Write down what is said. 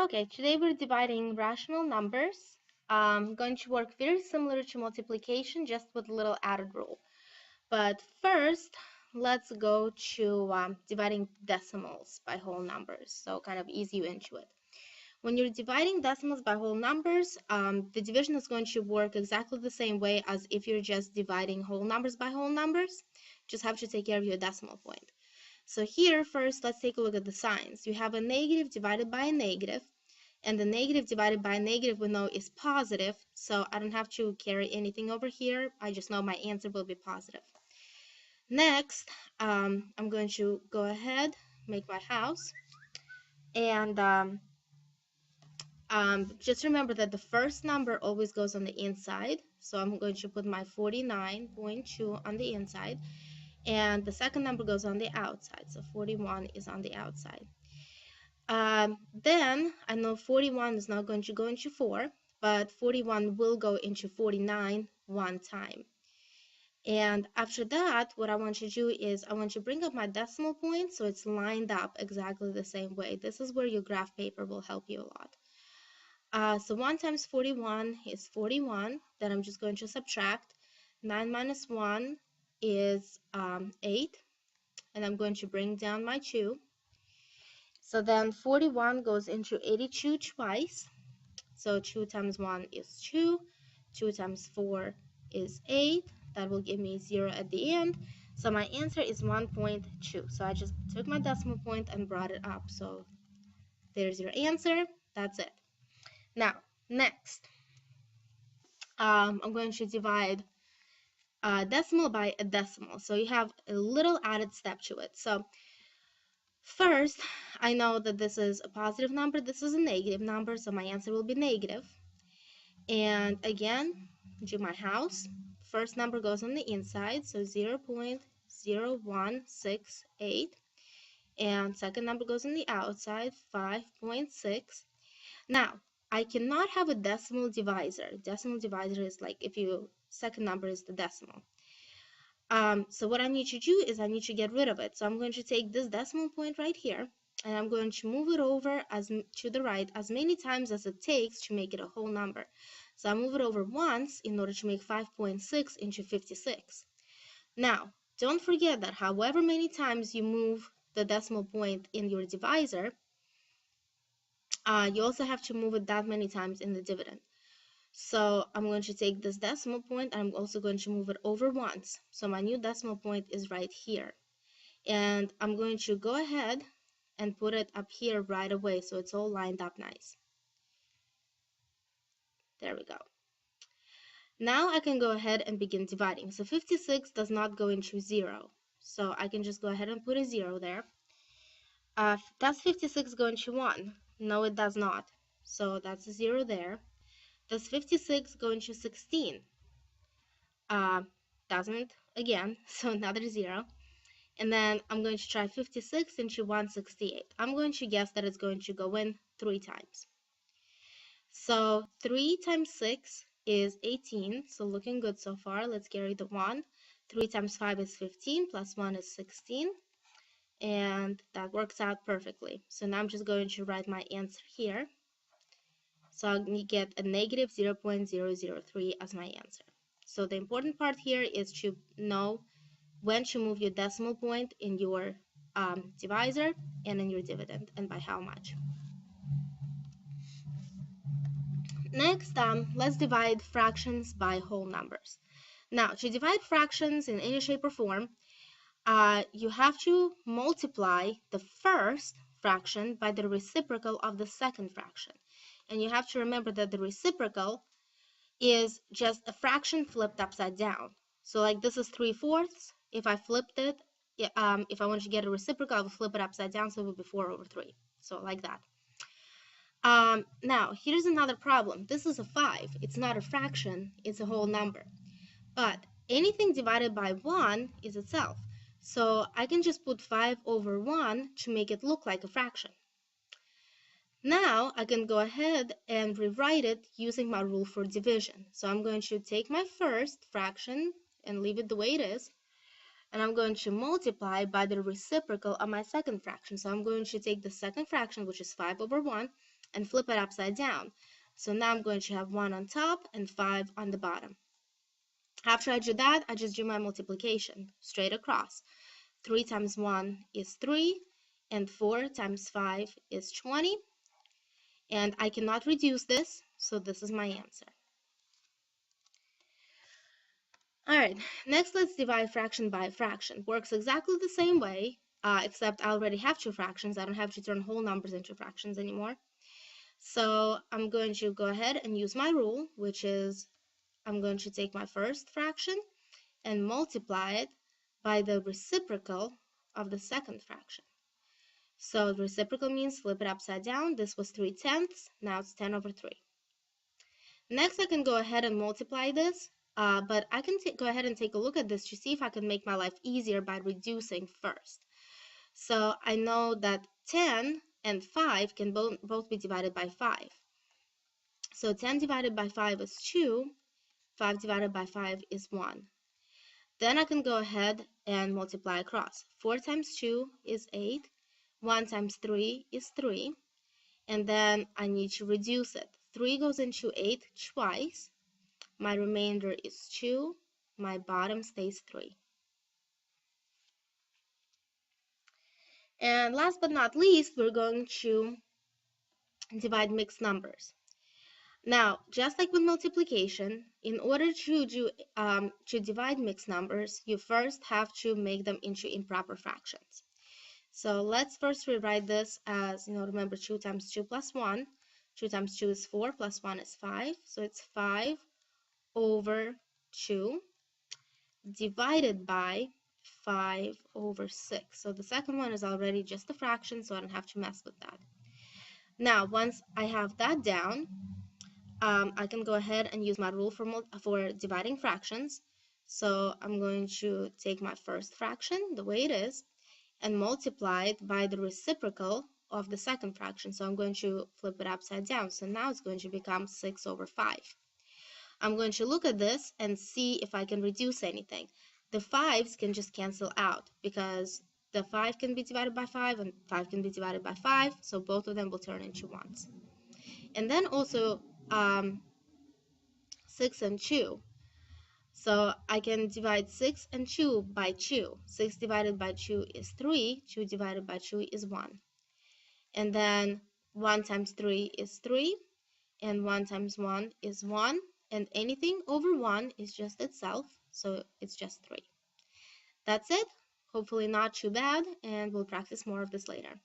Okay, today we're dividing rational numbers. Going to work very similar to multiplication, just with a little added rule. But first, let's go to dividing decimals by whole numbers, so kind of ease you into it. When you're dividing decimals by whole numbers, the division is going to work exactly the same way as if you're just dividing whole numbers by whole numbers. Just have to take care of your decimal point. So here, first, let's take a look at the signs. You have a negative divided by a negative, and the negative divided by a negative we know is positive, so I don't have to carry anything over here. I just know my answer will be positive. Next, I'm going to go ahead, make my house, and just remember that the first number always goes on the inside, so I'm going to put my 49.2 on the inside, and the second number goes on the outside, so 41 is on the outside. Then I know 41 is not going to go into 4, but 41 will go into 49 one time. And after that, what I want you to do is I want you to bring up my decimal point so it's lined up exactly the same way. This is where your graph paper will help you a lot. So 1 times 41 is 41. Then I'm just going to subtract. 9 minus 1 is 8. And I'm going to bring down my 2. So then 41 goes into 82 twice. So 2 times 1 is 2. 2 times 4 is 8. That will give me 0 at the end. So my answer is 1.2. So I just took my decimal point and brought it up. So there's your answer. That's it. Now, next, I'm going to divide a decimal by a decimal. So you have a little added step to it. So first, I know that this is a positive number, this is a negative number, so my answer will be negative. And again, do my house. First number goes on the inside, so 0.0168. And second number goes on the outside, 5.6. Now, I cannot have a decimal divisor. Decimal divisor is like if your second number is the decimal. So what I need to do is I need to get rid of it. So I'm going to take this decimal point right here, and I'm going to move it over to the right as many times as it takes to make it a whole number. So I move it over once in order to make 5.6 into 56. Now, don't forget that however many times you move the decimal point in your divisor, you also have to move it that many times in the dividend. So I'm going to take this decimal point and I'm also going to move it over once. So my new decimal point is right here. And I'm going to go ahead and put it up here right away so it's all lined up nice. There we go. Now I can go ahead and begin dividing. So 56 does not go into 0. So I can just go ahead and put a 0 there. Does 56 go into 1? No, it does not. So that's a 0 there. Does 56 go into 16? Doesn't, again, so another 0. And then I'm going to try 56 into 168. I'm going to guess that it's going to go in 3 times. So 3 times 6 is 18, so looking good so far. Let's carry the 1. 3 times 5 is 15, plus 1 is 16. And that works out perfectly. So now I'm just going to write my answer here. So I'll get a negative 0.003 as my answer. So the important part here is to know when to move your decimal point in your divisor and in your dividend, and by how much. Next, let's divide fractions by whole numbers. Now, to divide fractions in any shape or form, you have to multiply the first fraction by the reciprocal of the second fraction. And you have to remember that the reciprocal is just a fraction flipped upside down. So like this is 3/4. If I flipped it, if I want to get a reciprocal, I will flip it upside down, so it will be 4/3. So like that. Now, here's another problem. This is a 5. It's not a fraction, it's a whole number. But anything divided by 1 is itself. So I can just put 5/1 to make it look like a fraction. Now I can go ahead and rewrite it using my rule for division. So I'm going to take my first fraction and leave it the way it is. And I'm going to multiply by the reciprocal of my second fraction. So I'm going to take the second fraction, which is 5/1, and flip it upside down. So now I'm going to have 1 on top and 5 on the bottom. After I do that, I just do my multiplication straight across. 3 times 1 is 3, and 4 times 5 is 20. And I cannot reduce this, so this is my answer. Alright, next let's divide fraction by fraction. Works exactly the same way, except I already have two fractions. I don't have to turn whole numbers into fractions anymore. So I'm going to go ahead and use my rule, which is I'm going to take my first fraction and multiply it by the reciprocal of the second fraction. So the reciprocal means flip it upside down. This was 3/10, now it's 10 over 3. Next, I can go ahead and multiply this, but I can go ahead and take a look at this to see if I can make my life easier by reducing first. So I know that 10 and 5 can both be divided by 5. So 10 divided by 5 is 2, 5 divided by 5 is 1. Then I can go ahead and multiply across. 4 times 2 is 8, 1 times 3 is 3, and then I need to reduce it. 3 goes into 8 twice. My remainder is 2. My bottom stays 3. And last but not least, we're going to divide mixed numbers. Now, just like with multiplication, in order to divide mixed numbers, you first have to make them into improper fractions. So let's first rewrite this as, remember 2 times 2 plus 1. 2 times 2 is 4 plus 1 is 5. So it's 5 over 2 divided by 5 over 6. So the second one is already just a fraction, so I don't have to mess with that. Now, once I have that down, I can go ahead and use my rule for dividing fractions. So I'm going to take my first fraction, the way it is, and multiply it by the reciprocal of the second fraction. So I'm going to flip it upside down. So now it's going to become 6 over 5. I'm going to look at this and see if I can reduce anything. The 5's can just cancel out because the 5 can be divided by 5 and 5 can be divided by 5, so both of them will turn into 1s. And then also 6 and 2. So I can divide 6 and 2 by 2. 6 divided by 2 is 3. 2 divided by 2 is 1. And then 1 times 3 is 3. And 1 times 1 is 1. And anything over 1 is just itself, so it's just 3. That's it. Hopefully not too bad, and we'll practice more of this later.